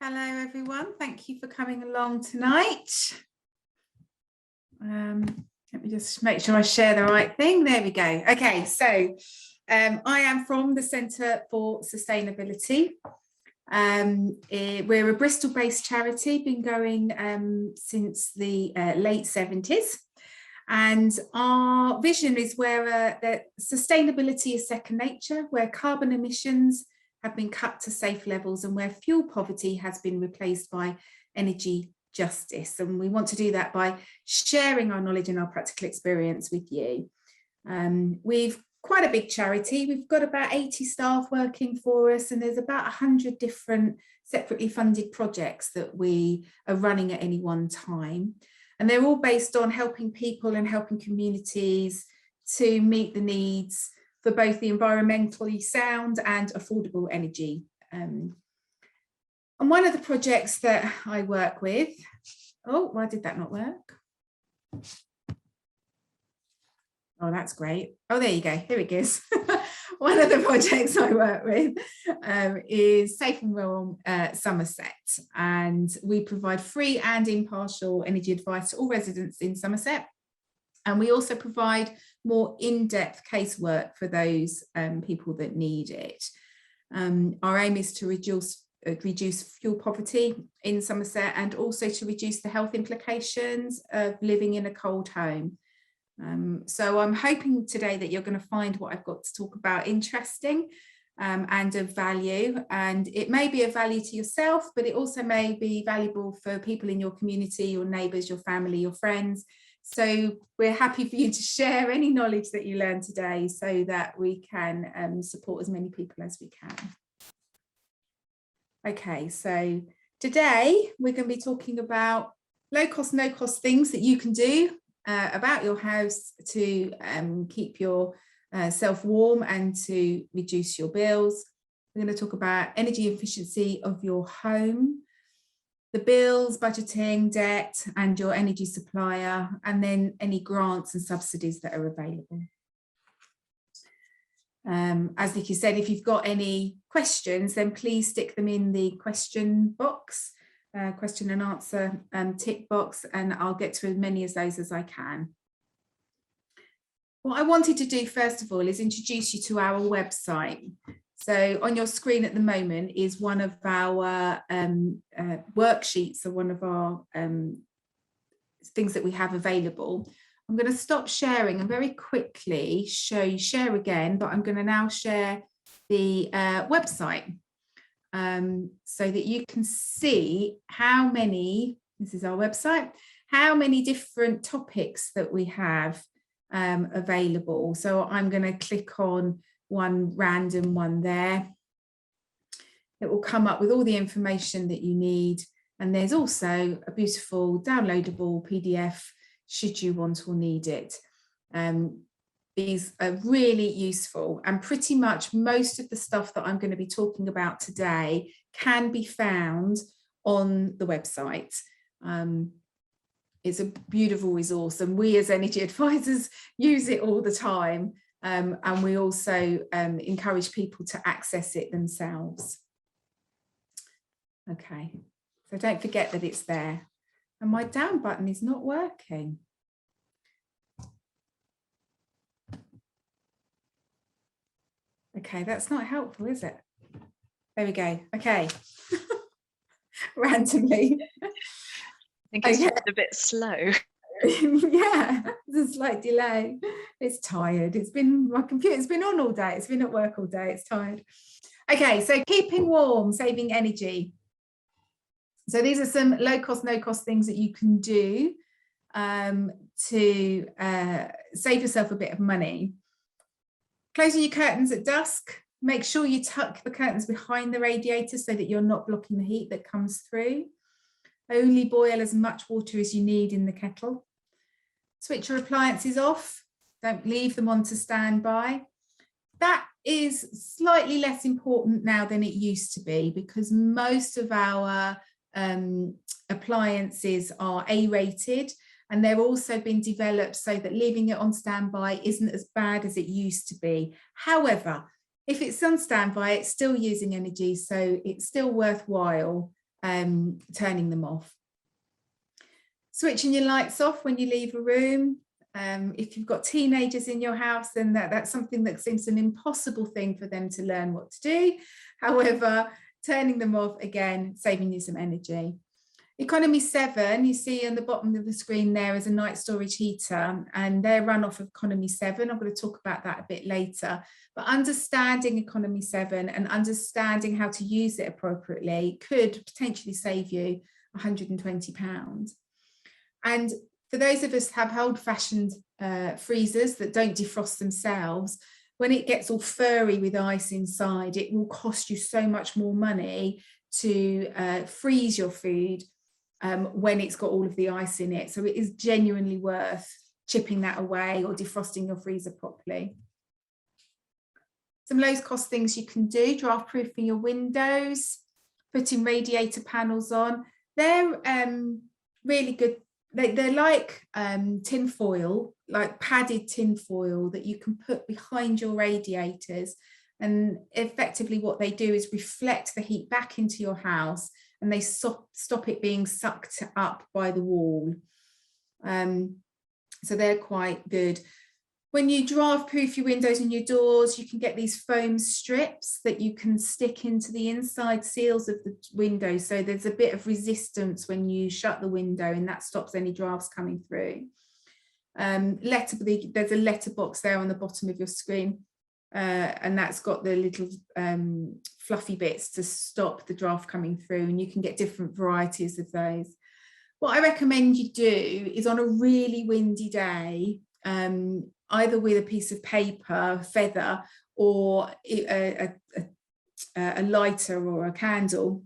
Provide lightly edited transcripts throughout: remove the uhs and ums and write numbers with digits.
Hello everyone, thank you for coming along tonight. Let me just make sure I share the right thing. There we go. Okay, so I am from the Centre for Sustainability. We're a Bristol-based charity, been going since the late 70s. And our vision is where sustainability is second nature, where carbon emissions have been cut to safe levels and where fuel poverty has been replaced by energy justice. And we want to do that by sharing our knowledge and our practical experience with you. We've quite a big charity. We've got about 80 staff working for us, and there's about 100 different separately funded projects that we are running at any one time. And they're all based on helping people and helping communities to meet the needs for both the environmentally sound and affordable energy. And one of the projects that I work with, oh, why did that not work? Oh, that's great. Oh, there you go. Here it is. One of the projects I work with is Safe and Warm Somerset, and we provide free and impartial energy advice to all residents in Somerset. And we also provide more in-depth casework for those people that need it. Our aim is to reduce fuel poverty in Somerset and also to reduce the health implications of living in a cold home. So I'm hoping today that you're going to find what I've got to talk about interesting and of value. And it may be of value to yourself, but it also may be valuable for people in your community, your neighbours, your family, your friends. So we're happy for you to share any knowledge that you learn today so that we can support as many people as we can. Okay, so today we're going to be talking about low cost, no cost things that you can do about your house to keep yourself warm and to reduce your bills. We're going to talk about energy efficiency of your home, the bills, budgeting, debt, and your energy supplier, and then any grants and subsidies that are available. As Vicky said, if you've got any questions, then please stick them in the question box, question and answer tick box, and I'll get to as many of those as I can. What I wanted to do first of all is introduce you to our website. So on your screen at the moment is one of our worksheets, or one of our things that we have available. I'm going to stop sharing and very quickly share again, but I'm going to now share the website so that you can see how many, this is our website, how many different topics that we have available. So I'm going to click on one random one there. It will come up with all the information that you need, and there's also a beautiful downloadable PDF should you want or need it. These are really useful, and pretty much most of the stuff that I'm going to be talking about today can be found on the website. It's a beautiful resource, and we as energy advisors use it all the time. And we also encourage people to access it themselves. Okay, so don't forget that it's there. And my down button is not working. Okay, that's not helpful, is it? There we go. Okay. Randomly. I think it's just a bit slow. Yeah, there's a slight delay. It's tired. My computer's been on all day. It's been at work all day. It's tired. Okay, so keeping warm, saving energy. So these are some low cost, no cost things that you can do to save yourself a bit of money. Closing your curtains at dusk. Make sure you tuck the curtains behind the radiator so that you're not blocking the heat that comes through. Only boil as much water as you need in the kettle. Switch your appliances off. Don't leave them on to stand by. That is slightly less important now than it used to be, because most of our appliances are A-rated, and they're also been developed so that leaving it on standby isn't as bad as it used to be. However, if it's on standby, it's still using energy, so it's still worthwhile turning them off. Switching your lights off when you leave a room. If you've got teenagers in your house, then that's something that seems an impossible thing for them to learn what to do. However, turning them off, again, saving you some energy. Economy 7, you see on the bottom of the screen there is a night storage heater, and they're run off of economy 7. I'm going to talk about that a bit later. But understanding economy 7 and understanding how to use it appropriately could potentially save you £120. And for those of us who have old-fashioned freezers that don't defrost themselves, when it gets all furry with ice inside, it will cost you so much more money to freeze your food when it's got all of the ice in it. So it is genuinely worth chipping that away or defrosting your freezer properly. Some low cost things you can do: draft proofing your windows, putting radiator panels on. They're really good. They're like tin foil, like padded tin foil that you can put behind your radiators, and effectively what they do is reflect the heat back into your house, and they stop it being sucked up by the wall. So they're quite good. When you draft proof your windows and your doors, you can get these foam strips that you can stick into the inside seals of the window, so there's a bit of resistance when you shut the window, and that stops any drafts coming through. There's a letterbox there on the bottom of your screen, and that's got the little fluffy bits to stop the draft coming through, and you can get different varieties of those. What I recommend you do is, on a really windy day, either with a piece of paper, feather, or a lighter or a candle,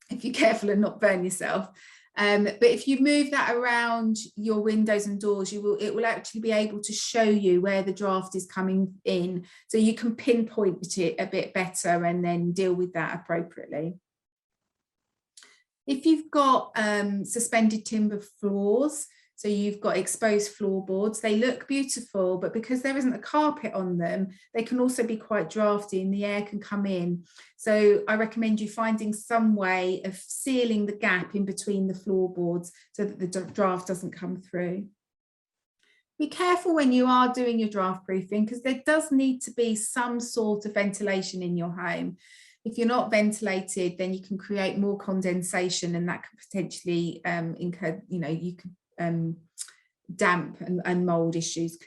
if you're careful and not burn yourself. But if you move that around your windows and doors, it will actually be able to show you where the draft is coming in, so you can pinpoint it a bit better and then deal with that appropriately. If you've got suspended timber floors, so you've got exposed floorboards, they look beautiful, but because there isn't a carpet on them, they can also be quite drafty and the air can come in. So I recommend you finding some way of sealing the gap in between the floorboards so that the draft doesn't come through. Be careful when you are doing your draft proofing, because there does need to be some sort of ventilation in your home. If you're not ventilated, then you can create more condensation, and that could potentially incur, you could damp and mold issues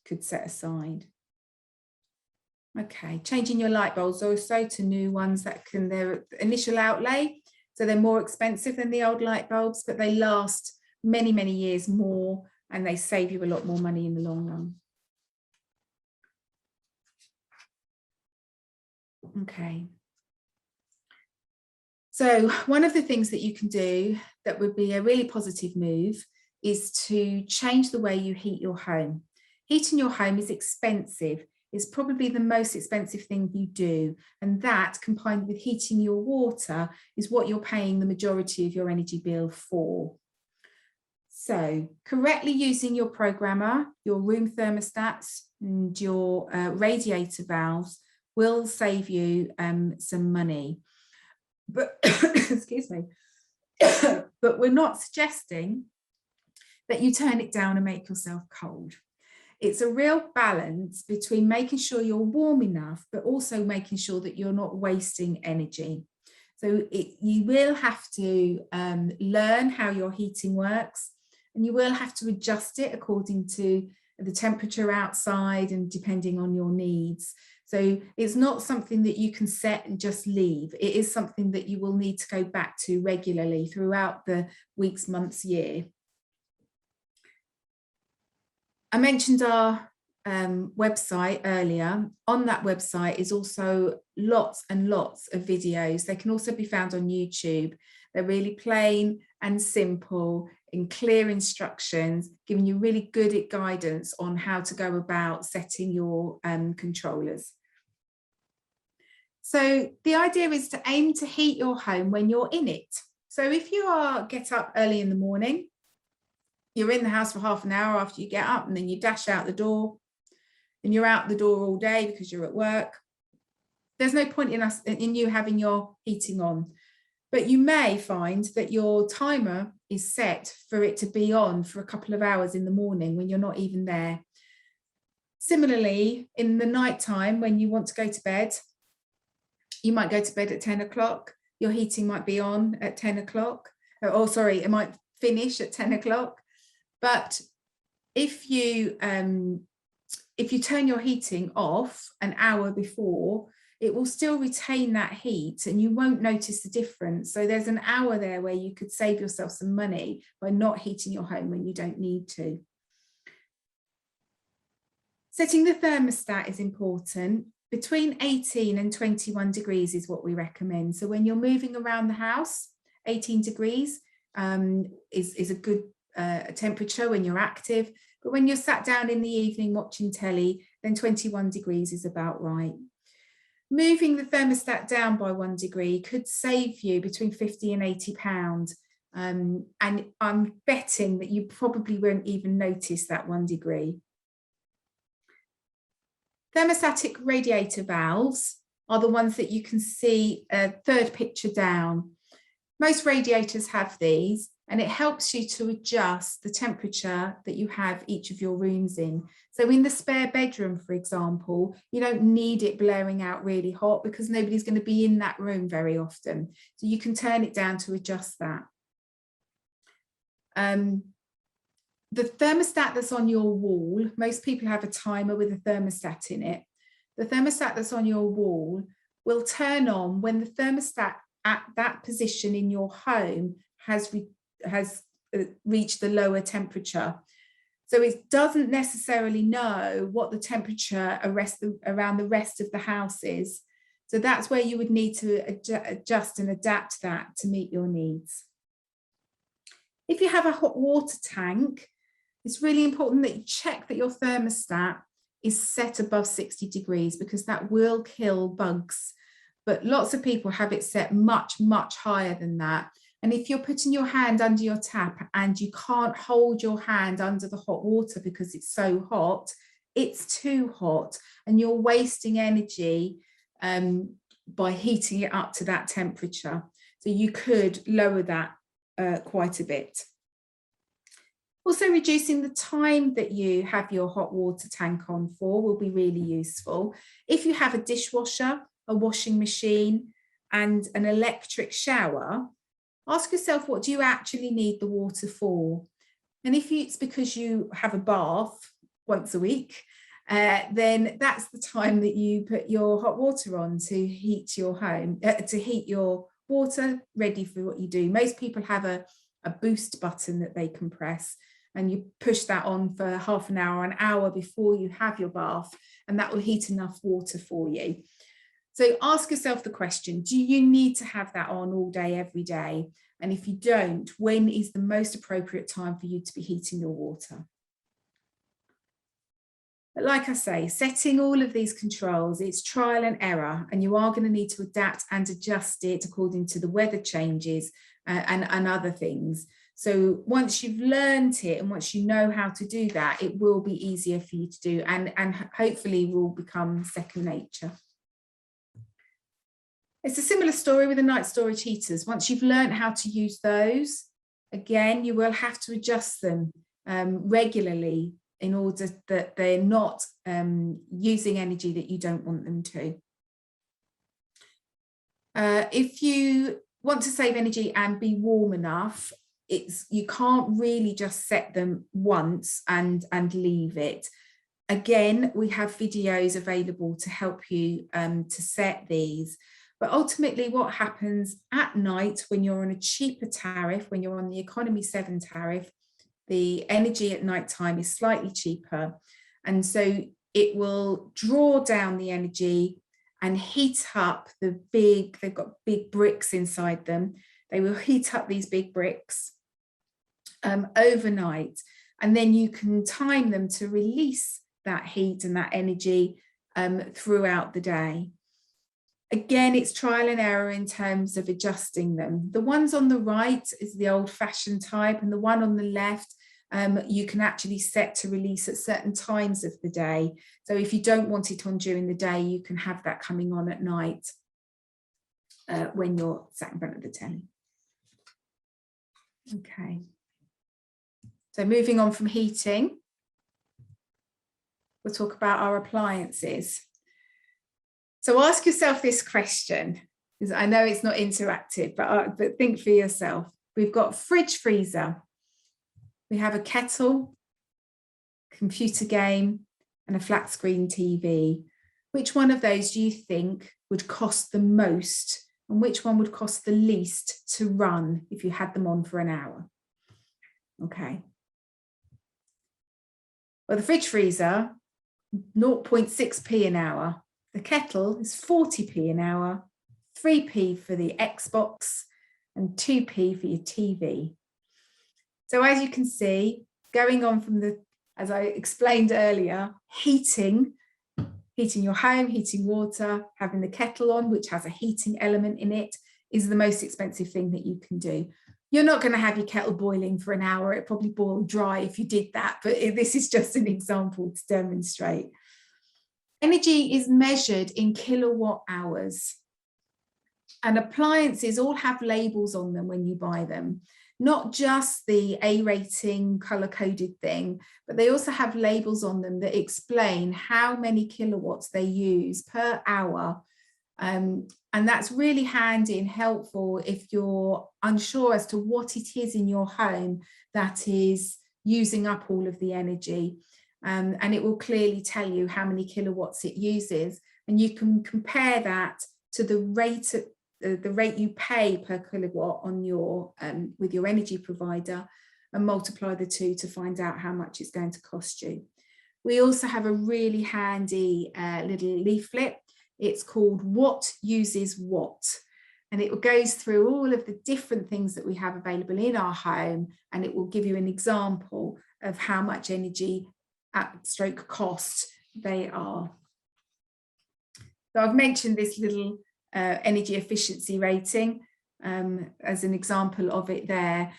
could set aside. Okay, changing your light bulbs also to new ones that can, their initial outlay, so they're more expensive than the old light bulbs, but they last many, many years more, and they save you a lot more money in the long run. Okay. So one of the things that you can do that would be a really positive move is to change the way you heat your home. Heating your home is expensive. It's probably the most expensive thing you do. And that, combined with heating your water, is what you're paying the majority of your energy bill for. So correctly using your programmer, your room thermostats, and your radiator valves will save you some money. But excuse me, but we're not suggesting that you turn it down and make yourself cold. It's a real balance between making sure you're warm enough, but also making sure that you're not wasting energy. So you will have to learn how your heating works, and you will have to adjust it according to the temperature outside and depending on your needs. So it's not something that you can set and just leave. It is something that you will need to go back to regularly throughout the weeks, months, year. I mentioned our website earlier. On that website is also lots and lots of videos. They can also be found on YouTube. They're really plain and simple, in clear instructions, giving you really good guidance on how to go about setting your controllers. So the idea is to aim to heat your home when you're in it. So if you get up early in the morning, you're in the house for half an hour after you get up, and then you dash out the door, and you're out the door all day because you're at work, there's no point in you having your heating on. But you may find that your timer is set for it to be on for a couple of hours in the morning when you're not even there. Similarly, in the night time, when you want to go to bed, you might go to bed at 10 o'clock. Your heating might be on at 10 o'clock. Or sorry, it might finish at 10 o'clock. But if you turn your heating off an hour before, it will still retain that heat and you won't notice the difference. So there's an hour there where you could save yourself some money by not heating your home when you don't need to. Setting the thermostat is important. Between 18 and 21 degrees is what we recommend. So when you're moving around the house, 18 degrees is a good temperature when you're active. But when you're sat down in the evening watching telly, then 21 degrees is about right. Moving the thermostat down by 1 degree could save you between 50 and 80 pounds. And I'm betting that you probably won't even notice that 1 degree. Thermostatic radiator valves are the ones that you can see third picture down. Most radiators have these, and it helps you to adjust the temperature that you have each of your rooms in. So in the spare bedroom, for example, you don't need it blaring out really hot because nobody's going to be in that room very often. So you can turn it down to adjust that. The thermostat that's on your wall, most people have a timer with a thermostat in it. The thermostat that's on your wall will turn on when the thermostat at that position in your home has reached the lower temperature. So it doesn't necessarily know what the temperature around the rest of the house is. So that's where you would need to adjust and adapt that to meet your needs. If you have a hot water tank, it's really important that you check that your thermostat is set above 60 degrees because that will kill bugs. But lots of people have it set much, much higher than that. And if you're putting your hand under your tap and you can't hold your hand under the hot water because it's so hot, it's too hot and you're wasting energy by heating it up to that temperature. So you could lower that quite a bit. Also, reducing the time that you have your hot water tank on for will be really useful. If you have a dishwasher, a washing machine, and an electric shower, ask yourself, what do you actually need the water for? And if it's because you have a bath once a week, then that's the time that you put your hot water on to heat your home, to heat your water ready for what you do. Most people have a boost button that they can press, and you push that on for half an hour before you have your bath, and that will heat enough water for you. So ask yourself the question, do you need to have that on all day, every day? And if you don't, when is the most appropriate time for you to be heating your water? But like I say, setting all of these controls, it's trial and error, and you are going to need to adapt and adjust it according to the weather changes and other things. So once you've learned it and once you know how to do that, it will be easier for you to do and hopefully will become second nature. It's a similar story with the night storage heaters. Once you've learned how to use those, again, you will have to adjust them regularly in order that they're not using energy that you don't want them to. If you want to save energy and be warm enough, you can't really just set them once and leave it. Again, we have videos available to help you to set these. But ultimately, what happens at night when you're on a cheaper tariff, when you're on the Economy 7 tariff, the energy at night time is slightly cheaper. And so it will draw down the energy and heat up they've got big bricks inside them. They will heat up these big bricks overnight. And then you can time them to release that heat and that energy throughout the day. Again, it's trial and error in terms of adjusting them. The ones on the right is the old-fashioned type, and the one on the left, you can actually set to release at certain times of the day. So if you don't want it on during the day, you can have that coming on at night. when you're sat in front of the telly. Okay. So moving on from heating, we'll talk about our appliances. So ask yourself this question, because I know it's not interactive, but think for yourself. We've got fridge, freezer. We have a kettle, computer game, and a flat screen TV. Which one of those do you think would cost the most, and which one would cost the least to run if you had them on for an hour? Okay. Well, the fridge freezer, 0.6p an hour. The kettle is 40p an hour, 3p for the Xbox, and 2p for your TV. So as you can see, going on from as I explained earlier, heating your home, heating water, having the kettle on, which has a heating element in it, is the most expensive thing that you can do. You're not going to have your kettle boiling for an hour. It probably boiled dry if you did that, but this is just an example to demonstrate. Energy is measured in kilowatt hours, and appliances all have labels on them when you buy them. Not just the A rating color-coded thing, but they also have labels on them that explain how many kilowatts they use per hour. And that's really handy and helpful if you're unsure as to what it is in your home that is using up all of the energy. And it will clearly tell you how many kilowatts it uses. And you can compare that to the rate you pay per kilowatt on your with your energy provider, and multiply the two to find out how much it's going to cost you. We also have a really handy little leaflet. It's called What Uses What, and it goes through all of the different things that we have available in our home, and it will give you an example of how much energy at stroke cost they are. So I've mentioned this little energy efficiency rating as an example of it there.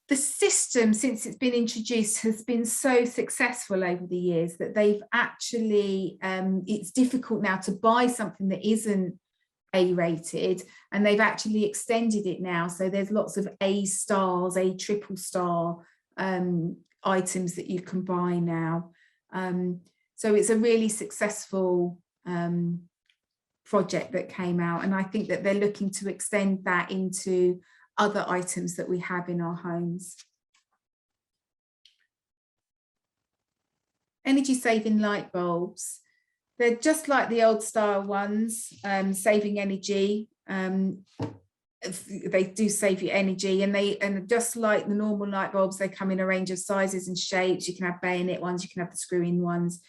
The system, since it's been introduced, has been so successful over the years that they've actually, it's difficult now to buy something that isn't A rated, and they've actually extended it now. So there's lots of A stars, A triple star items that you can buy now. So it's a really successful project that came out, and I think that they're looking to extend that into other items that we have in our homes. Energy saving light bulbs. They're just like the old style ones, saving energy. They do save you energy, and just like the normal light bulbs, they come in a range of sizes and shapes. You can have bayonet ones, you can have the screw-in ones.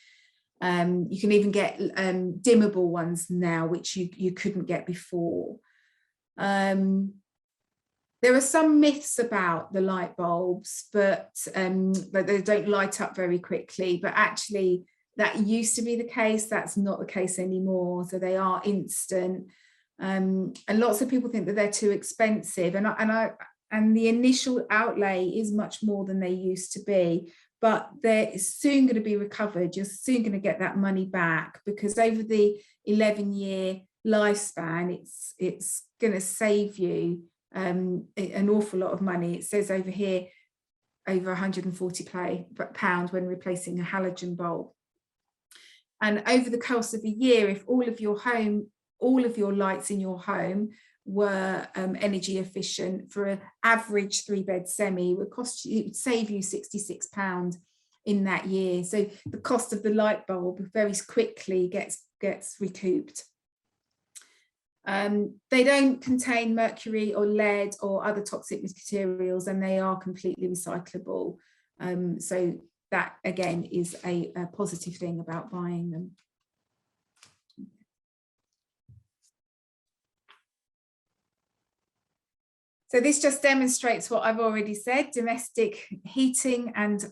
You can even get dimmable ones now, which you couldn't get before. There are some myths about the light bulbs, but they don't light up very quickly. But actually, that used to be the case. That's not the case anymore. So they are instant. And lots of people think that they're too expensive. And the initial outlay is much more than they used to be. But they're soon going to be recovered. You're soon going to get that money back, because over the 11-year lifespan, it's going to save you an awful lot of money. It says over here, over £140 when replacing a halogen bulb. And over the course of a year, if all of your lights in your home were energy efficient, for an average 3-bed semi, it would save you £66 in that year. So the cost of the light bulb very quickly gets recouped. They don't contain mercury or lead or other toxic materials, and they are completely recyclable. So that again is a positive thing about buying them. So this just demonstrates what I've already said. Domestic heating and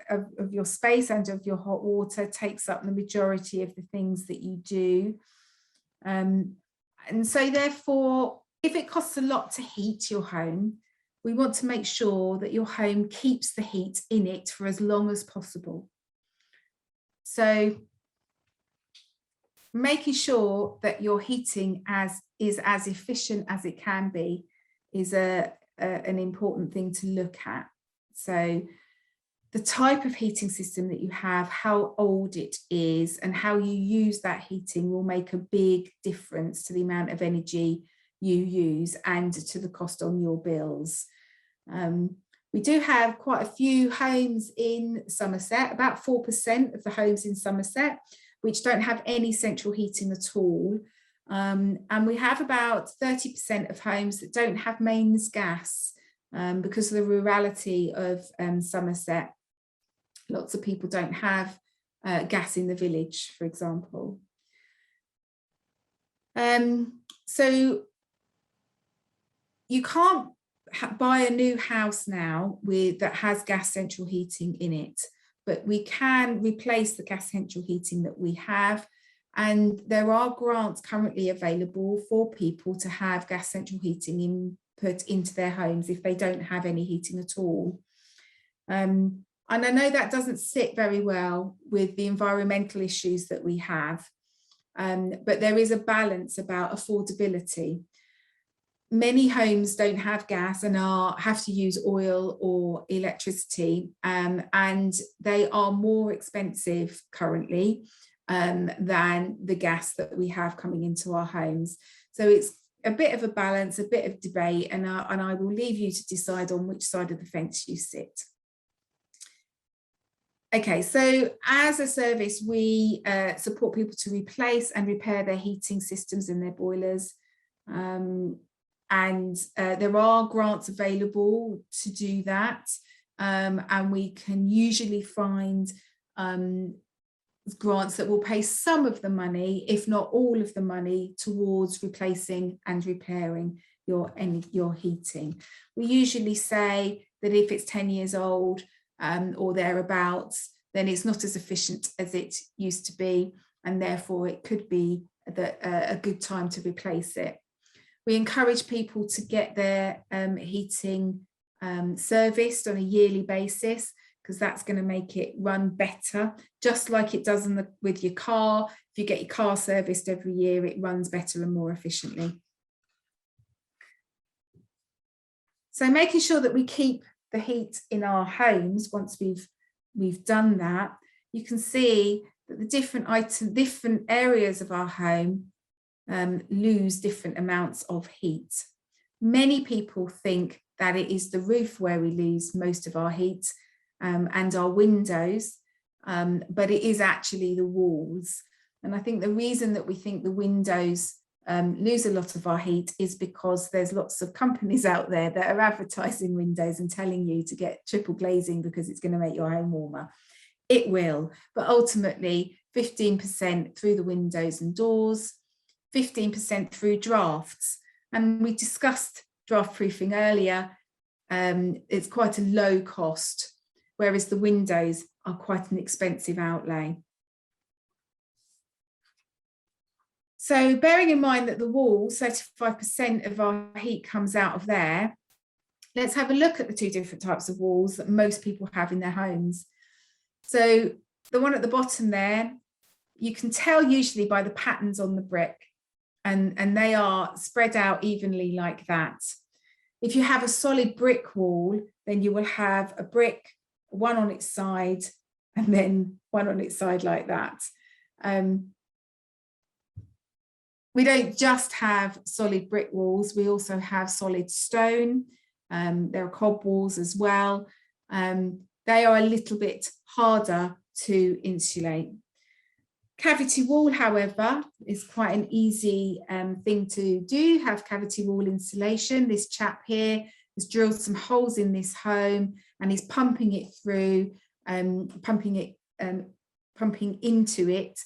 of your space and of your hot water takes up the majority of the things that you do. And so therefore, if it costs a lot to heat your home, we want to make sure that your home keeps the heat in it for as long as possible. So making sure that your heating is as efficient as it can be is an important thing to look at. So the type of heating system that you have, how old it is, and how you use that heating will make a big difference to the amount of energy you use and to the cost on your bills. We do have quite a few homes in Somerset, about 4% of the homes in Somerset, which don't have any central heating at all. And we have about 30% of homes that don't have mains gas because of the rurality of Somerset. Lots of people don't have gas in the village, for example. So you can't buy a new house now that has gas central heating in it, but we can replace the gas central heating that we have. And there are grants currently available for people to have gas central heating put into their homes if they don't have any heating at all. And I know that doesn't sit very well with the environmental issues that we have, but there is a balance about affordability. Many homes don't have gas and have to use oil or electricity, and they are more expensive currently than the gas that we have coming into our homes. So it's a bit of a balance, a bit of debate, and I will leave you to decide on which side of the fence you sit. Okay, so as a service, we support people to replace and repair their heating systems and their boilers. And there are grants available to do that. And we can usually find grants that will pay some of the money, if not all of the money, towards replacing and repairing your heating. We usually say that if it's 10 years old or thereabouts, then it's not as efficient as it used to be, and therefore it could be a good time to replace it. We encourage people to get their heating serviced on a yearly basis, because that's going to make it run better, just like it does with your car. If you get your car serviced every year, it runs better and more efficiently. So making sure that we keep the heat in our homes once we've done that, you can see that the different areas of our home lose different amounts of heat. Many people think that it is the roof where we lose most of our heat and our windows, but it is actually the walls. And I think the reason that we think the windows lose a lot of our heat is because there's lots of companies out there that are advertising windows and telling you to get triple glazing because it's going to make your home warmer. It will, but ultimately 15% through the windows and doors, 15% through draughts. And we discussed draft proofing earlier. It's quite a low cost, whereas the windows are quite an expensive outlay. So bearing in mind that the walls, 35% of our heat comes out of there, let's have a look at the two different types of walls that most people have in their homes. So the one at the bottom there, you can tell usually by the patterns on the brick, and they are spread out evenly like that. If you have a solid brick wall, then you will have a brick, one on its side, and then one on its side like that. We don't just have solid brick walls, we also have solid stone. There are cob walls as well. They are a little bit harder to insulate. Cavity wall, however, is quite an easy thing to do, have cavity wall insulation. This chap here has drilled some holes in this home and is pumping it through, pumping into it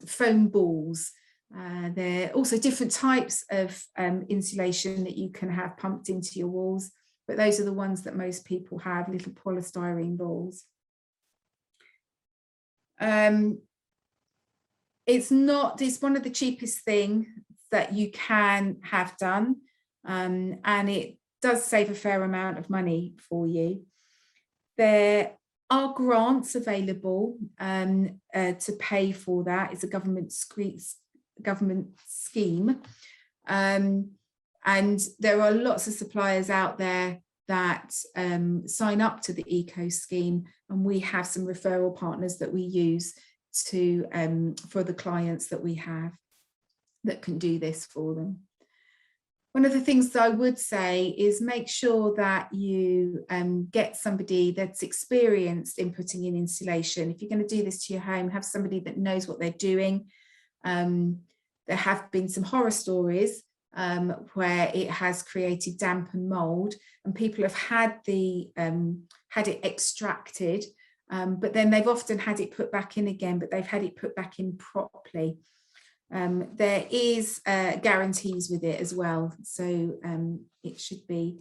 foam balls. There are also different types of insulation that you can have pumped into your walls, but those are the ones that most people have, little polystyrene balls. It's one of the cheapest things that you can have done, and it does save a fair amount of money for you. There are grants available to pay for that. It's a government scheme. And there are lots of suppliers out there that sign up to the eco scheme, and we have some referral partners that we use to for the clients that we have that can do this for them. One of the things that I would say is make sure that you get somebody that's experienced in putting in insulation. If you're going to do this to your home, have somebody that knows what they're doing. There have been some horror stories where it has created damp and mold, and people have had it extracted, but then they've often had it put back in again, but they've had it put back in properly. There is guarantees with it as well, so it should be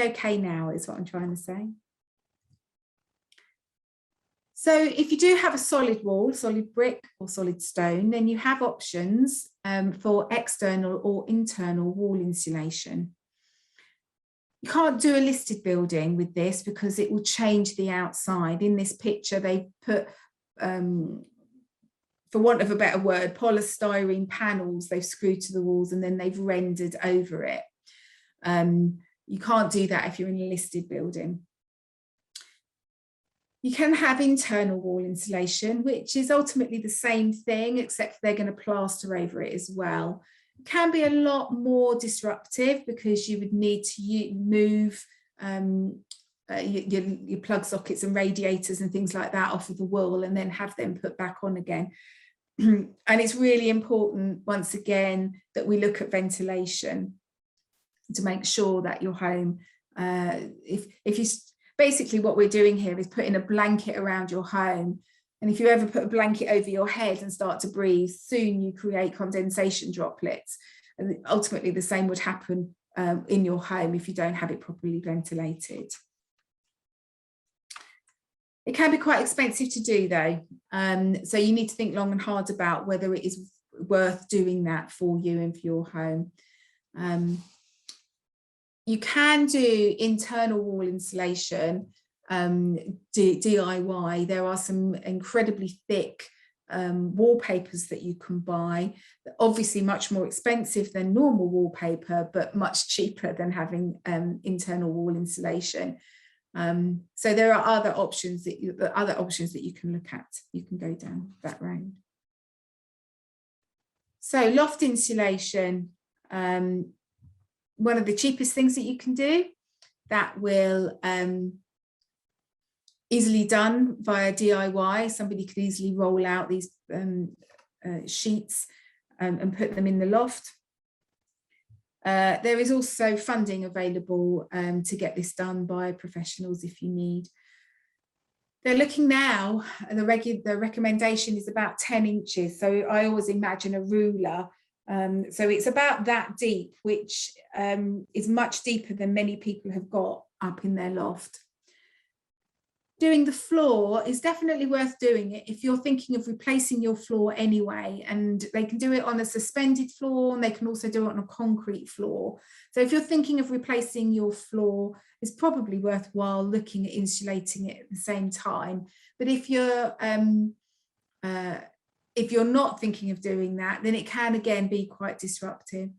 okay now, is what I'm trying to say. So if you do have a solid wall, solid brick or solid stone, then you have options for external or internal wall insulation. You can't do a listed building with this because it will change the outside. In this picture, they put, for want of a better word, polystyrene panels they've screwed to the walls and then they've rendered over it. You can't do that if you're in a listed building. You can have internal wall insulation, which is ultimately the same thing, except they're going to plaster over it as well. It can be a lot more disruptive because you would need to move your plug sockets and radiators and things like that off of the wall and then have them put back on again. And it's really important, once again, that we look at ventilation to make sure that your home, if you basically what we're doing here is putting a blanket around your home, and if you ever put a blanket over your head and start to breathe, soon you create condensation droplets, and ultimately the same would happen in your home if you don't have it properly ventilated. It can be quite expensive to do though, so you need to think long and hard about whether it is worth doing that for you and for your home. You can do internal wall insulation DIY. There are some incredibly thick wallpapers that you can buy, obviously much more expensive than normal wallpaper, but much cheaper than having internal wall insulation. So there are other options that you can look at. You can go down that road. So loft insulation, one of the cheapest things that you can do that will easily done via DIY. Somebody could easily roll out these sheets and put them in the loft. There is also funding available to get this done by professionals if you need. They're looking now, the recommendation is about 10 inches. So I always imagine a ruler. So it's about that deep, which is much deeper than many people have got up in their loft. Doing the floor is definitely worth doing it if you're thinking of replacing your floor anyway, and they can do it on a suspended floor and they can also do it on a concrete floor. So if you're thinking of replacing your floor, it's probably worthwhile looking at insulating it at the same time. But if you're not thinking of doing that, then it can again be quite disruptive.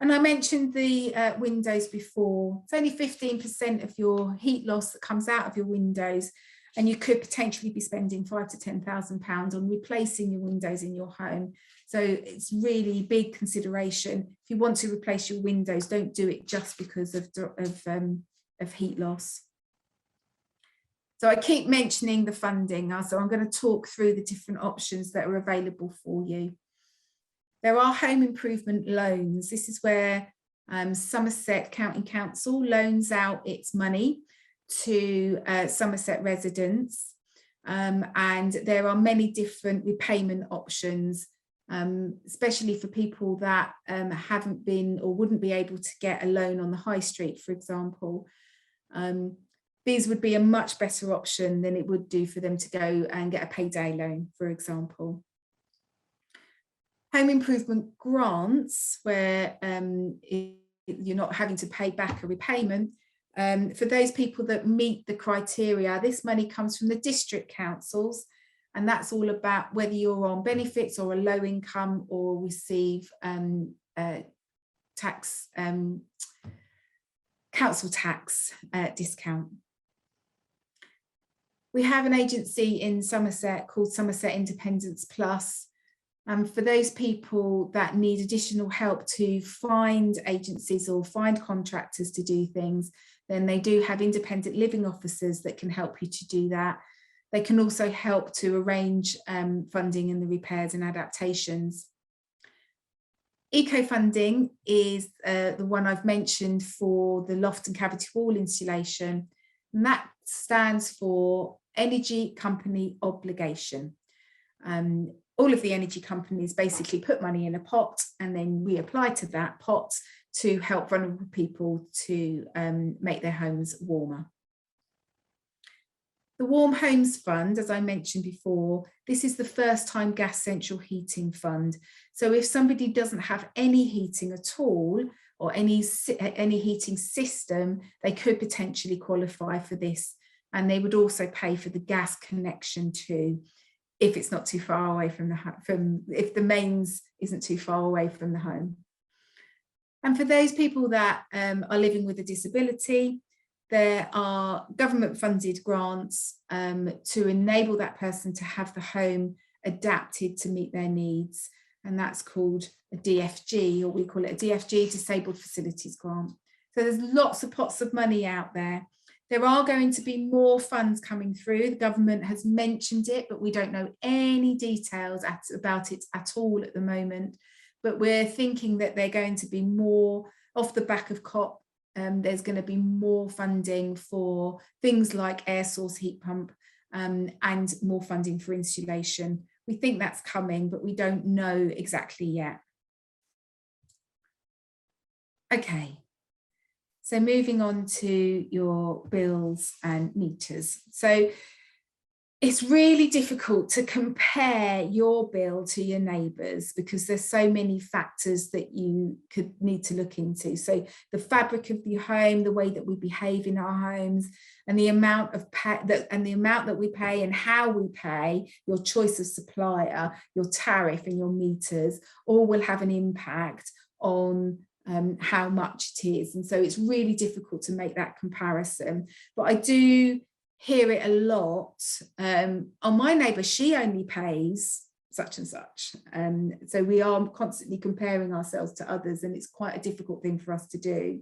And I mentioned the windows before. It's only 15% of your heat loss that comes out of your windows, and you could potentially be spending £5,000 to £10,000 on replacing your windows in your home. So it's really big consideration. If you want to replace your windows, don't do it just because of heat loss. So I keep mentioning the funding, so I'm going to talk through the different options that are available for you. There are home improvement loans. This is where Somerset County Council loans out its money to Somerset residents, and there are many different repayment options, especially for people that haven't been or wouldn't be able to get a loan on the high street, for example. These would be a much better option than it would do for them to go and get a payday loan, for example. Home improvement grants, where you're not having to pay back a repayment, For those people that meet the criteria, this money comes from the district councils, and that's all about whether you're on benefits or a low income or receive tax, council tax discount. We have an agency in Somerset called Somerset Independence Plus. For those people that need additional help to find agencies or find contractors to do things, then they do have independent living officers that can help you to do that. They can also help to arrange funding in the repairs and adaptations. Eco-funding is the one I've mentioned for the loft and cavity wall insulation, and that stands for Energy Company Obligation. All of the energy companies basically put money in a pot, and then we apply to that pot to help vulnerable people to make their homes warmer. The Warm Homes Fund, as I mentioned before, this is the first time gas central heating fund. So if somebody doesn't have any heating at all or any heating system, they could potentially qualify for this. And they would also pay for the gas connection too, if it's not too far away from if the mains isn't too far away from the home. And for those people that are living with a disability, there are government funded grants to enable that person to have the home adapted to meet their needs. And that's called a DFG, or we call it a DFG, Disabled Facilities Grant. So there's lots of pots of money out there. There are going to be more funds coming through. The government has mentioned it, but we don't know any details about it at all at the moment. But we're thinking that they're going to be more off the back of COP. There's going to be more funding for things like air source heat pump and more funding for insulation. We think that's coming, but we don't know exactly yet. Okay. So moving on to your bills and meters. So it's really difficult to compare your bill to your neighbours because there's so many factors that you could need to look into. So the fabric of your home, the way that we behave in our homes, and the amount of that we pay and how we pay, your choice of supplier, your tariff and your meters, all will have an impact on how much it is. And so it's really difficult to make that comparison. But I do hear it a lot. On my neighbour, she only pays such and such. So we are constantly comparing ourselves to others, and it's quite a difficult thing for us to do.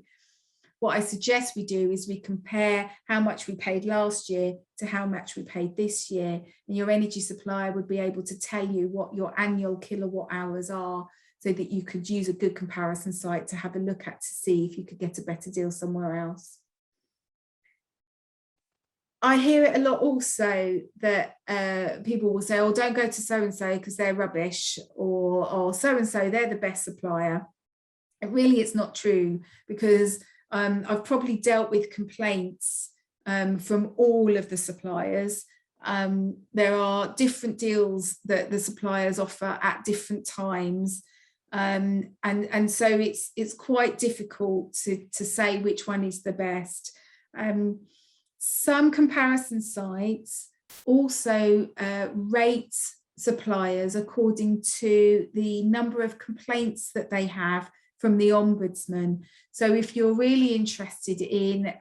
What I suggest we do is we compare how much we paid last year to how much we paid this year, and your energy supplier would be able to tell you what your annual kilowatt hours are, so that you could use a good comparison site to have a look at to see if you could get a better deal somewhere else. I hear it a lot also that people will say, oh, don't go to so-and-so because they're rubbish, or so-and-so, they're the best supplier. And really, it's not true, because I've probably dealt with complaints from all of the suppliers. There are different deals that the suppliers offer at different times. And so it's quite difficult to say which one is the best. Some comparison sites also rate suppliers according to the number of complaints that they have from the Ombudsman. So if you're really interested in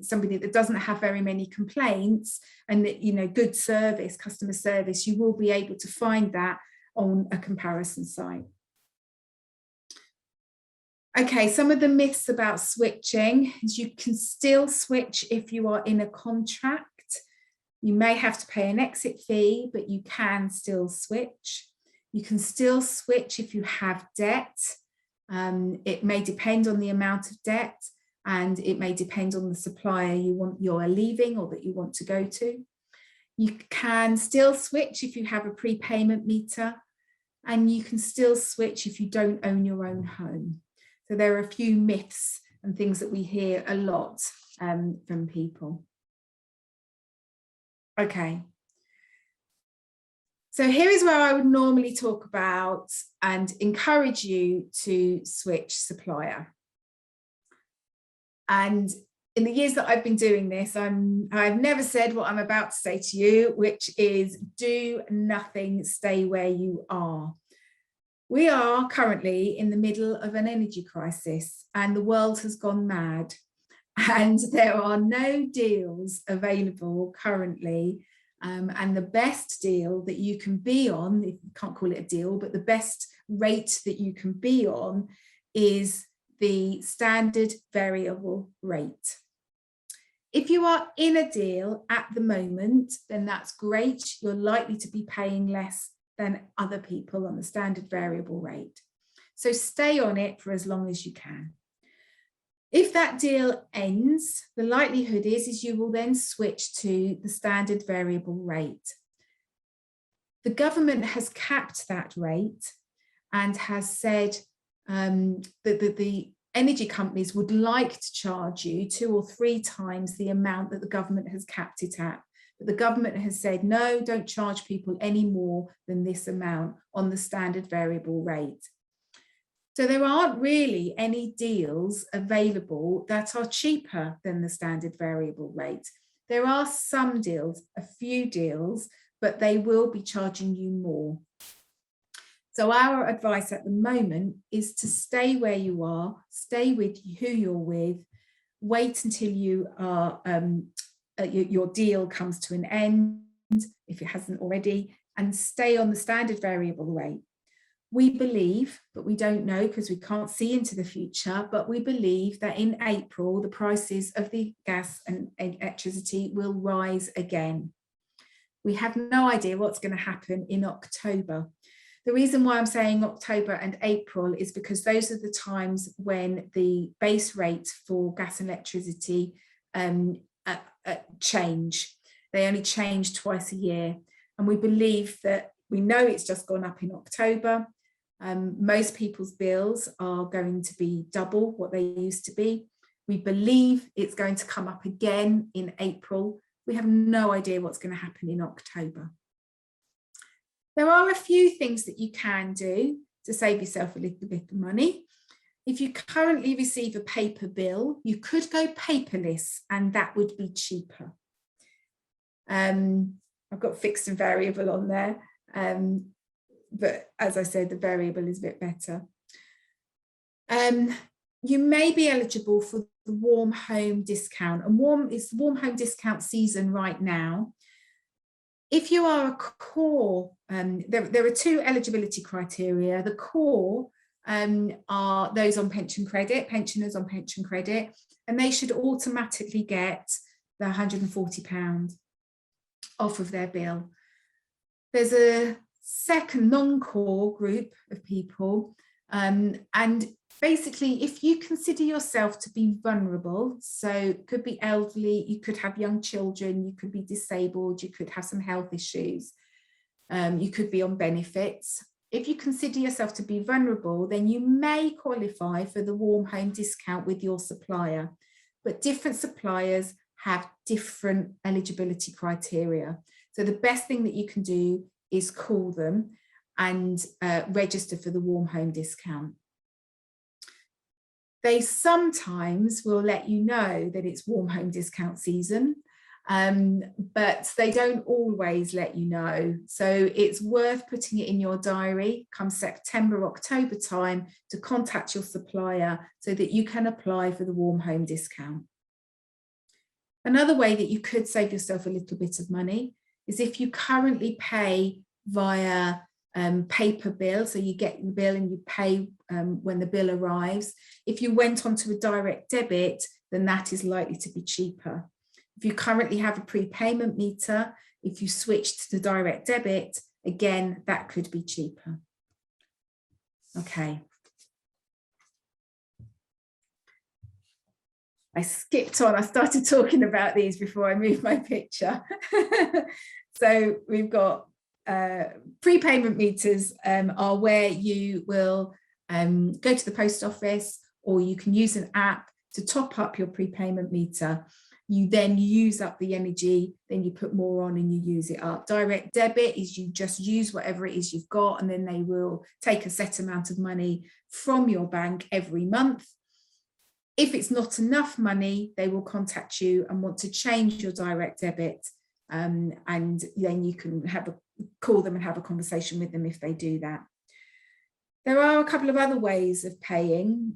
somebody that doesn't have very many complaints and that, you know, good service, customer service, you will be able to find that on a comparison site. Okay, some of the myths about switching is you can still switch if you are in a contract. You may have to pay an exit fee, but you can still switch. You can still switch if you have debt. It may depend on the amount of debt, and it may depend on the supplier you're leaving or that you want to go to. You can still switch if you have a prepayment meter, and you can still switch if you don't own your own home. So there are a few myths and things that we hear a lot from people. Okay. So here is where I would normally talk about and encourage you to switch supplier. And in the years that I've been doing this, I've never said what I'm about to say to you, which is do nothing, stay where you are. We are currently in the middle of an energy crisis and the world has gone mad, and there are no deals available currently. And the best deal that you can be on, you can't call it a deal, but the best rate that you can be on is the standard variable rate. If you are in a deal at the moment, then that's great. You're likely to be paying less than other people on the standard variable rate. So stay on it for as long as you can. If that deal ends, the likelihood is you will then switch to the standard variable rate. The government has capped that rate and has said that the energy companies would like to charge you 2 or 3 times the amount that the government has capped it at. But the government has said, no, don't charge people any more than this amount on the standard variable rate. So there aren't really any deals available that are cheaper than the standard variable rate. There are some deals, a few deals, but they will be charging you more. So our advice at the moment is to stay where you are, stay with who you're with, wait until you are, your deal comes to an end, if it hasn't already, and stay on the standard variable rate. We believe, but we don't know because we can't see into the future, but we believe that in April, the prices of the gas and electricity will rise again. We have no idea what's going to happen in October. The reason why I'm saying October and April is because those are the times when the base rates for gas and electricity change. They only change twice a year. And we believe that we know it's just gone up in October. Most people's bills are going to be double what they used to be. We believe it's going to come up again in April. We have no idea what's going to happen in October. There are a few things that you can do to save yourself a little bit of money. If you currently receive a paper bill, you could go paperless and that would be cheaper. I've got fixed and variable on there. But as I said, the variable is a bit better. You may be eligible for the warm home discount, and it's warm home discount season right now. If you are a core, there are 2 eligibility criteria. The core are those on pension credit, pensioners on pension credit, and they should automatically get the £140 off of their bill. There's a second non-core group of people, and basically if you consider yourself to be vulnerable, so it could be elderly, you could have young children, you could be disabled, you could have some health issues, you could be on benefits. If you consider yourself to be vulnerable, then you may qualify for the warm home discount with your supplier, but different suppliers have different eligibility criteria. So the best thing that you can do is call them and register for the warm home discount. They sometimes will let you know that it's warm home discount season, but they don't always let you know. So it's worth putting it in your diary come September, October time to contact your supplier so that you can apply for the warm home discount. Another way that you could save yourself a little bit of money is if you currently pay via paper bill, so you get the bill and you pay when the bill arrives. If you went onto a direct debit, then that is likely to be cheaper. If you currently have a prepayment meter, if you switched to direct debit, again, that could be cheaper. Okay. I skipped on, I started talking about these before I moved my picture. So we've got prepayment meters are where you will go to the post office, or you can use an app to top up your prepayment meter. You then use up the energy, then you put more on and you use it up. Direct debit is you just use whatever it is you've got, and then they will take a set amount of money from your bank every month. If it's not enough money, they will contact you and want to change your direct debit, and then you can call them and have a conversation with them if they do that. There are a couple of other ways of paying.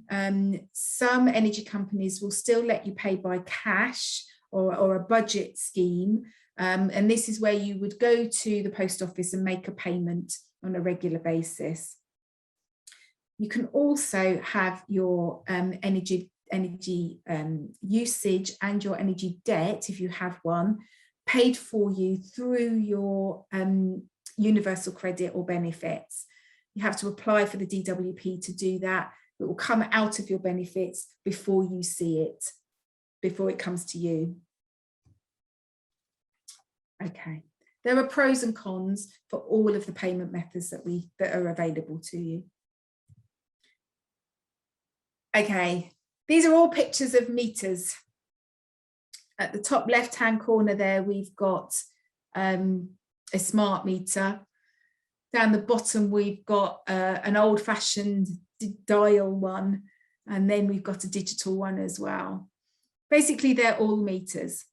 Some energy companies will still let you pay by cash or a budget scheme, and this is where you would go to the post office and make a payment on a regular basis. You can also have your energy usage and your energy debt, if you have one, paid for you through your universal credit or benefits. You have to apply for the DWP to do that. It will come out of your benefits before you see it, before it comes to you. Okay, there are pros and cons for all of the payment methods that are available to you. Okay, these are all pictures of meters. At the top left-hand corner there, we've got a smart meter. Down the bottom, we've got an old-fashioned dial one, and then we've got a digital one as well. Basically, they're all meters.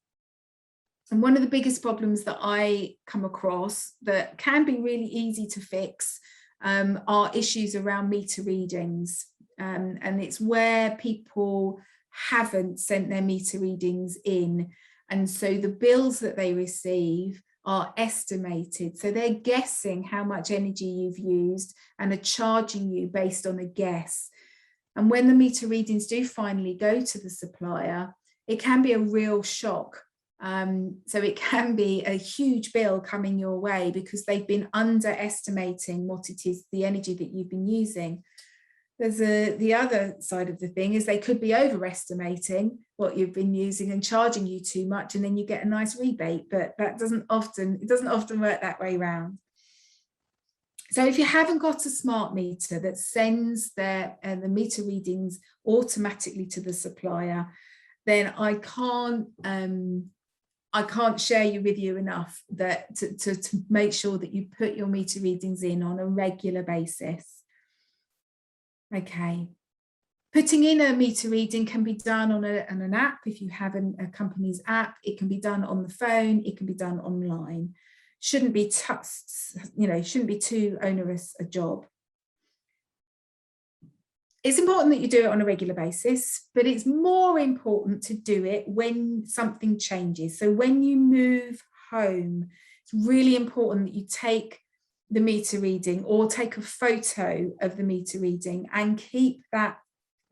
And one of the biggest problems that I come across that can be really easy to fix are issues around meter readings. And it's where people haven't sent their meter readings in. And so the bills that they receive are estimated. So they're guessing how much energy you've used and are charging you based on a guess. And when the meter readings do finally go to the supplier, it can be a real shock. So it can be a huge bill coming your way because they've been underestimating what it is, the energy that you've been using. There's the other side of the thing is they could be overestimating what you've been using and charging you too much, and then you get a nice rebate, but it doesn't often work that way around. So if you haven't got a smart meter that sends the meter readings automatically to the supplier, then I can't share with you enough that to make sure that you put your meter readings in on a regular basis. Okay, putting in a meter reading can be done on an app. If you have a company's app, it can be done on the phone, it can be done online. Shouldn't be shouldn't be too onerous a job. It's important that you do it on a regular basis, but it's more important to do it when something changes. So when you move home, it's really important that you take the meter reading or take a photo of the meter reading and keep that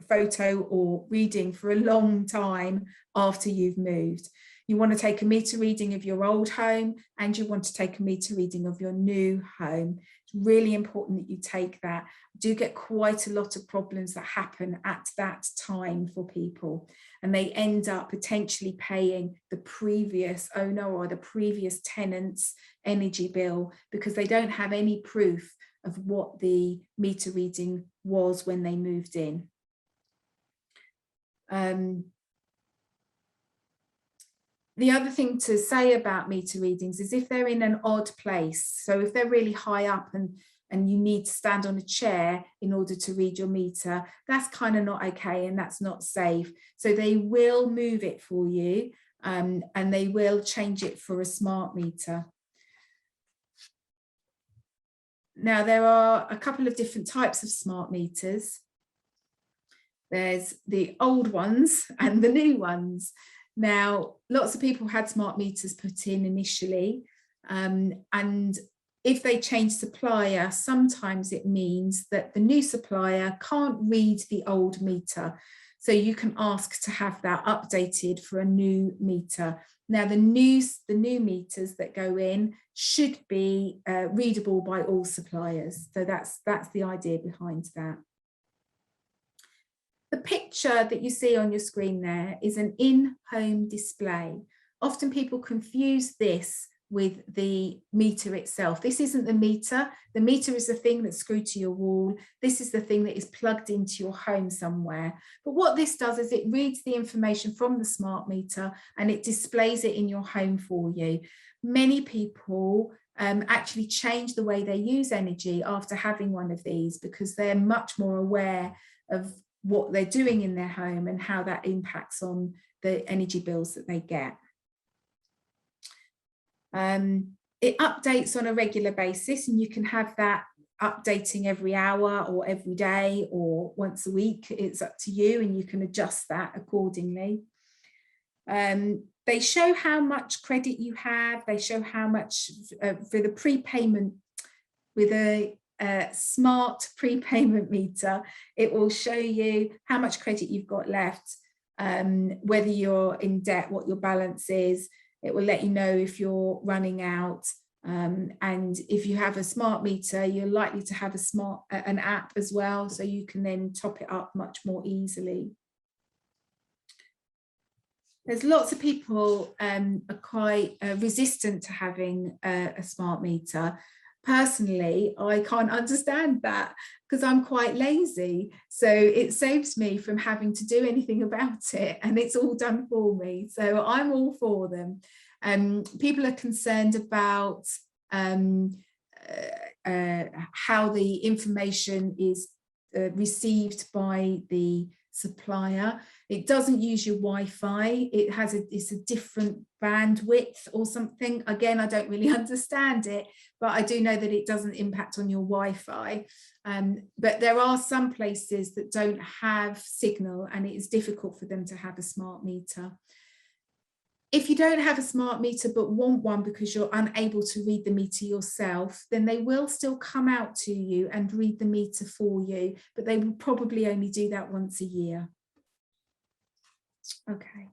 photo or reading for a long time after you've moved. You want to take a meter reading of your old home and you want to take a meter reading of your new home. It's really important that you take that. I do get quite a lot of problems that happen at that time for people, and they end up potentially paying the previous owner or the previous tenant's energy bill because they don't have any proof of what the meter reading was when they moved in. The other thing to say about meter readings is if they're in an odd place, so if they're really high up and you need to stand on a chair in order to read your meter, that's kind of not okay and that's not safe. So they will move it for you and they will change it for a smart meter. Now, there are a couple of different types of smart meters. There's the old ones and the new ones. Now, lots of people had smart meters put in initially, and if they change supplier, sometimes it means that the new supplier can't read the old meter. So you can ask to have that updated for a new meter. Now, the new meters that go in should be readable by all suppliers. So that's the idea behind that. The picture that you see on your screen there is an in-home display. Often people confuse this with the meter itself. This isn't the meter. The meter is the thing that's screwed to your wall. This is the thing that is plugged into your home somewhere. But what this does is it reads the information from the smart meter and it displays it in your home for you. Many people actually change the way they use energy after having one of these because they're much more aware of what they're doing in their home and how that impacts on the energy bills that they get. It updates on a regular basis, and you can have that updating every hour or every day or once a week. It's up to you, and you can adjust that accordingly. They show how much credit you have. They show how much for the prepayment. With a smart prepayment meter, it will show you how much credit you've got left, whether you're in debt, what your balance is. It will let you know if you're running out, and if you have a smart meter, you're likely to have an app as well, so you can then top it up much more easily. There's lots of people are quite resistant to having a smart meter. Personally, I can't understand that because I'm quite lazy. So it saves me from having to do anything about it, and it's all done for me. So I'm all for them. People are concerned about how the information is received by the supplier. It doesn't use your Wi-Fi. It's a different bandwidth or something. Again, I don't really understand it, but I do know that it doesn't impact on your Wi-Fi. But there are some places that don't have signal, and it is difficult for them to have a smart meter. If you don't have a smart meter but want one because you're unable to read the meter yourself, then they will still come out to you and read the meter for you, but they will probably only do that once a year. Okay.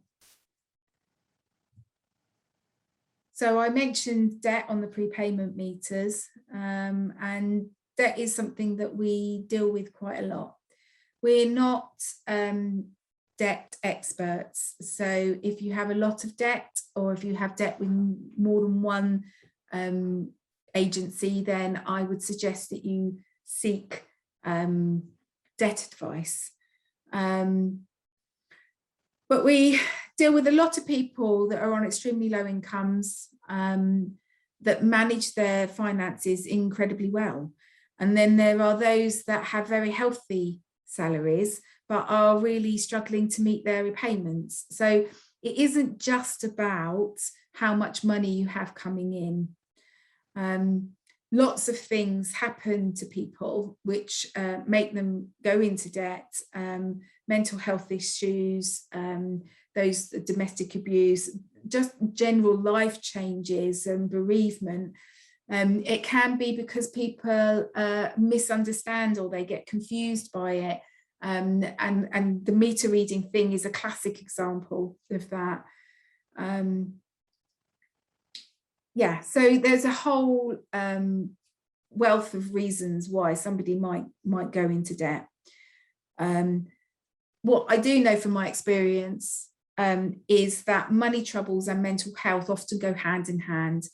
So I mentioned debt on the prepayment meters, and debt is something that we deal with quite a lot. We're not debt experts. So if you have a lot of debt, or if you have debt with more than one agency, then I would suggest that you seek debt advice. But we deal with a lot of people that are on extremely low incomes, that manage their finances incredibly well. And then there are those that have very healthy salaries, but are really struggling to meet their repayments. So it isn't just about how much money you have coming in. Lots of things happen to people which make them go into debt, mental health issues, those domestic abuse, just general life changes and bereavement. It can be because people misunderstand, or they get confused by it. And the meter reading thing is a classic example of that. Yeah, so there's a whole wealth of reasons why somebody might go into debt. What I do know from my experience is that money troubles and mental health often go hand in hand.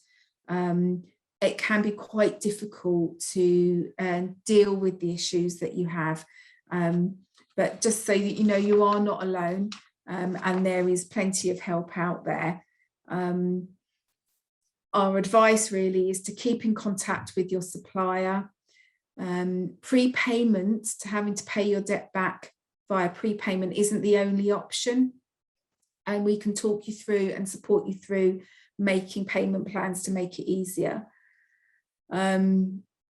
It can be quite difficult to deal with the issues that you have. But just so that you know, you are not alone, and there is plenty of help out there. Our advice really is to keep in contact with your supplier. Prepayment, to having to pay your debt back via prepayment, isn't the only option, and we can talk you through and support you through making payment plans to make it easier.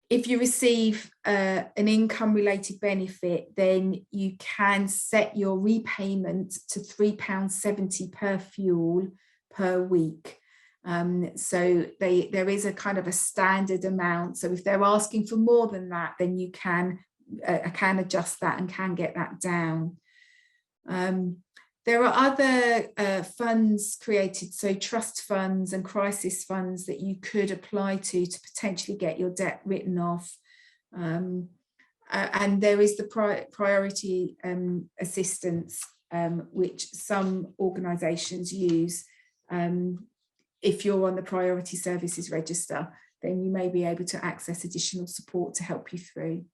If you receive an income related benefit, then you can set your repayment to £3.70 per fuel per week. So there is a kind of a standard amount. So if they're asking for more than that, then you can adjust that and can get that down. There are other funds created, so trust funds and crisis funds that you could apply to potentially get your debt written off. And there is the priority assistance, which some organisations use. If you're on the priority services register, then you may be able to access additional support to help you through.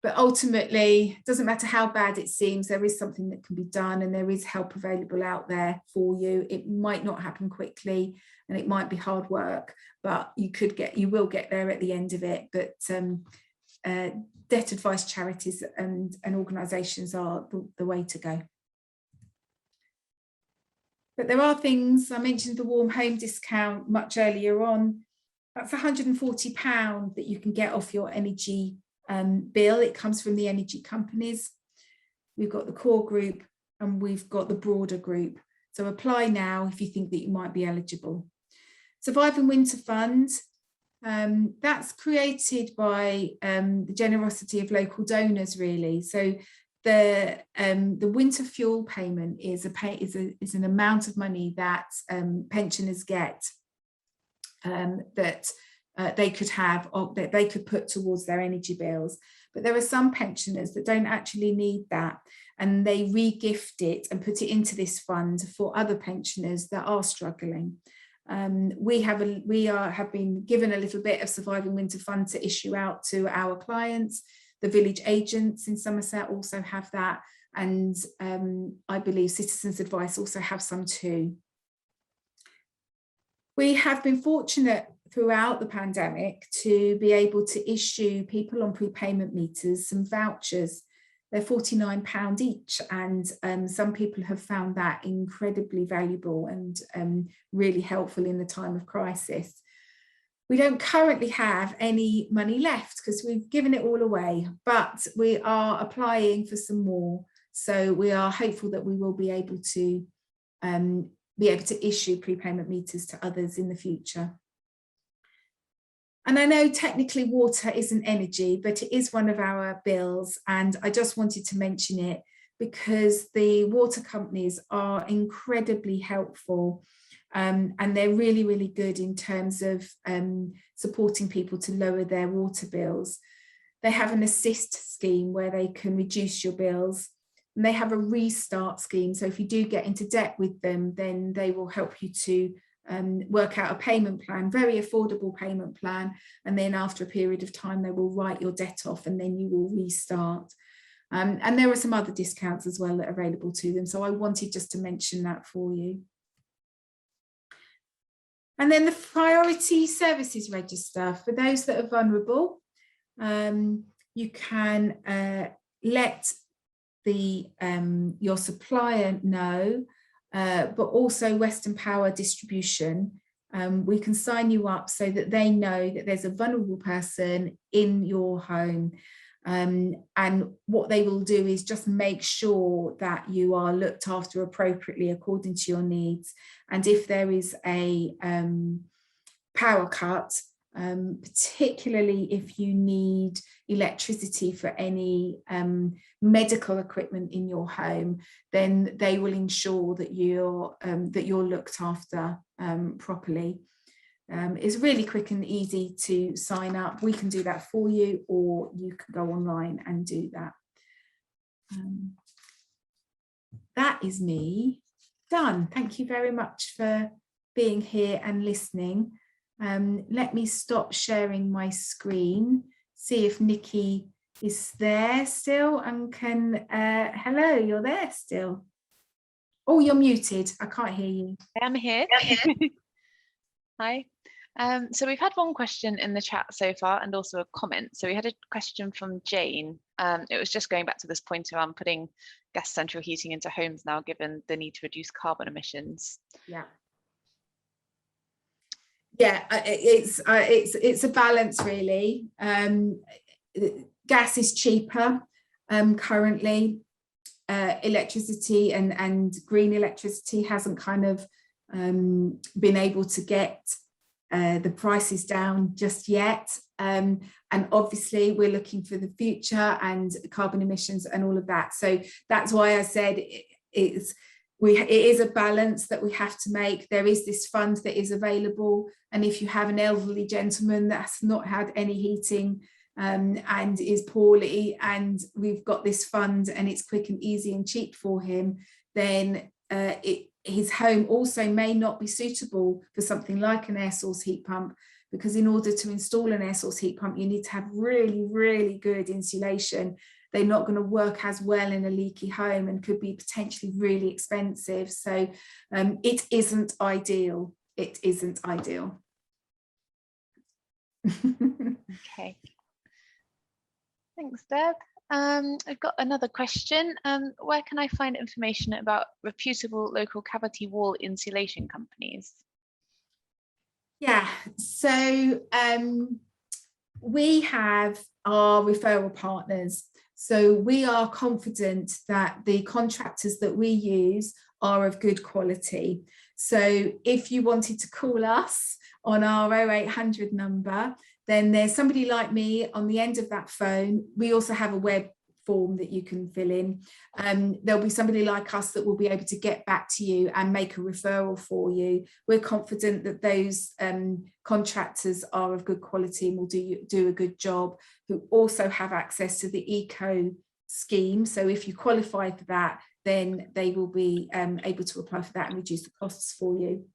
But ultimately, it doesn't matter how bad it seems, there is something that can be done, and there is help available out there for you. It might not happen quickly, and it might be hard work, but you will get there at the end of it. But debt advice charities and organisations are the way to go. But there are things, I mentioned the warm home discount much earlier on. That's £140 that you can get off your energy bill. It comes from the energy companies. We've got the core group and we've got the broader group. So apply now if you think that you might be eligible. Surviving Winter Fund, that's created by the generosity of local donors, really. So the winter fuel payment is an amount of money that pensioners get that they could have, or that they could put towards their energy bills. But there are some pensioners that don't actually need that, and they re-gift it and put it into this fund for other pensioners that are struggling. We have been given a little bit of Surviving Winter Fund to issue out to our clients. The village agents in Somerset also have that, and I believe Citizens Advice also have some too. We have been fortunate throughout the pandemic to be able to issue people on prepayment meters some vouchers. They're £49 each, and some people have found that incredibly valuable and really helpful in the time of crisis. We don't currently have any money left because we've given it all away, but we are applying for some more. So we are hopeful that we will be able to issue prepayment meters to others in the future. And I know technically water isn't energy, but it is one of our bills. And I just wanted to mention it because the water companies are incredibly helpful. And they're really, really good in terms of supporting people to lower their water bills. They have an assist scheme where they can reduce your bills. And they have a restart scheme. So if you do get into debt with them, then they will help you to work out a payment plan, very affordable payment plan. And then after a period of time, they will write your debt off and then you will restart. And there are some other discounts as well that are available to them. So I wanted just to mention that for you. And then the Priority Services Register. For those that are vulnerable, you can let your supplier know, but also Western Power Distribution. We can sign you up so that they know that there's a vulnerable person in your home. And what they will do is just make sure that you are looked after appropriately according to your needs. And if there is a power cut, particularly if you need electricity for any medical equipment in your home, then they will ensure that you're looked after properly. It's really quick and easy to sign up. We can do that for you, or you can go online and do that. That is me done. Thank you very much for being here and listening. Let me stop sharing my screen, see if Nikki is there still and can, hello, you're there still. Oh, you're muted. I can't hear you. I am here. Hi. So we've had one question in the chat so far and also a comment. So we had a question from Jane. It was just going back to this point around putting gas central heating into homes now, given the need to reduce carbon emissions. Yeah. Yeah, it's a balance really. Gas is cheaper currently. Electricity and green electricity hasn't kind of been able to get the prices down just yet. And obviously we're looking for the future and carbon emissions and all of that. So that's why I said it is a balance that we have to make. There is this fund that is available, and if you have an elderly gentleman that's not had any heating and is poorly, and we've got this fund and it's quick and easy and cheap for him, then his home also may not be suitable for something like an air source heat pump, because in order to install an air source heat pump you need to have really, really good insulation. They're not going to work as well in a leaky home and could be potentially really expensive. So it isn't ideal. It isn't ideal. Okay. Thanks, Deb. I've got another question. Where can I find information about reputable local cavity wall insulation companies? Yeah, so we have our referral partners. So we are confident that the contractors that we use are of good quality. So if you wanted to call us on our 0800 number, then there's somebody like me on the end of that phone. We also have a web form that you can fill in. There'll be somebody like us that will be able to get back to you and make a referral for you. We're confident that those contractors are of good quality and will do a good job, who also have access to the eco scheme. So if you qualify for that, then they will be able to apply for that and reduce the costs for you.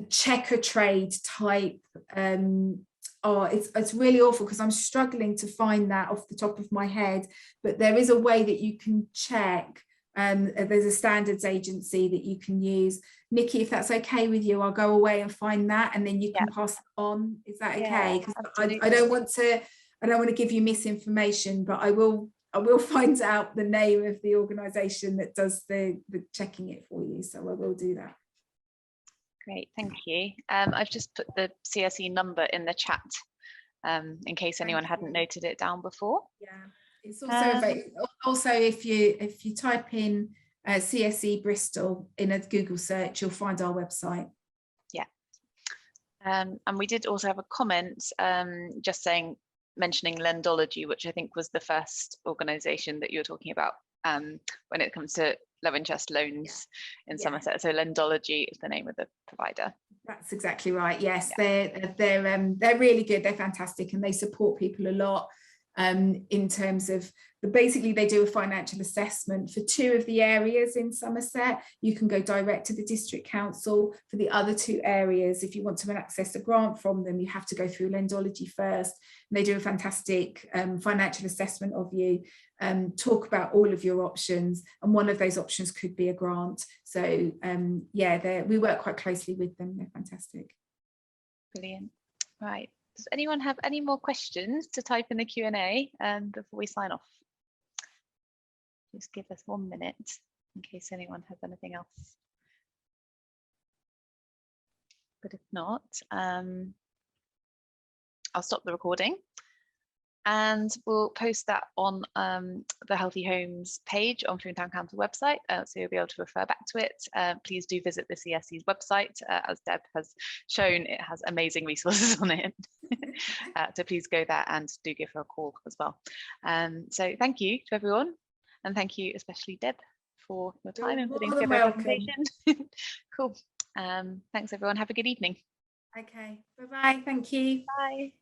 Checker trade type, oh, it's really awful because I'm struggling to find that off the top of my head, but there is a way that you can check. There's a standards agency that you can use. Nikki, if that's okay with you, I'll go away and find that, and then you can pass it on. Is that okay? Because I don't want to give you misinformation, but I will find out the name of the organisation that does the checking it for you. So I will do that. Great, thank you. I've just put the CSE number in the chat in case anyone hadn't noted it down before. Yeah, it's also if you type in CSE Bristol in a Google search, you'll find our website. Yeah, and we did also have a comment just mentioning Lendology, which I think was the first organisation that you were talking about when it comes to low interest loans in Somerset. So Lendology is the name of the provider. That's exactly right. Yes, they're really good. They're fantastic, and they support people a lot in terms of basically they do a financial assessment for 2 of the areas in Somerset. You can go direct to the district council. For the other 2 areas, if you want to access a grant from them, you have to go through Lendology first. And they do a fantastic financial assessment of you, talk about all of your options, and one of those options could be a grant. So yeah, we work quite closely with them. They're fantastic. Brilliant. Right. Does anyone have any more questions to type in the Q&A before we sign off? Just give us 1 minute in case anyone has anything else. But if not, I'll stop the recording and we'll post that on the Healthy Homes page on Froome Town Council website, so you'll be able to refer back to it. Please do visit the CSE's website. As Deb has shown, it has amazing resources on it. So please go there and do give her a call as well. So thank you to everyone, and thank you especially Deb for your time and putting together a presentation. Cool. Thanks everyone. Have a good evening. Okay. Bye-bye. Thank you. Bye.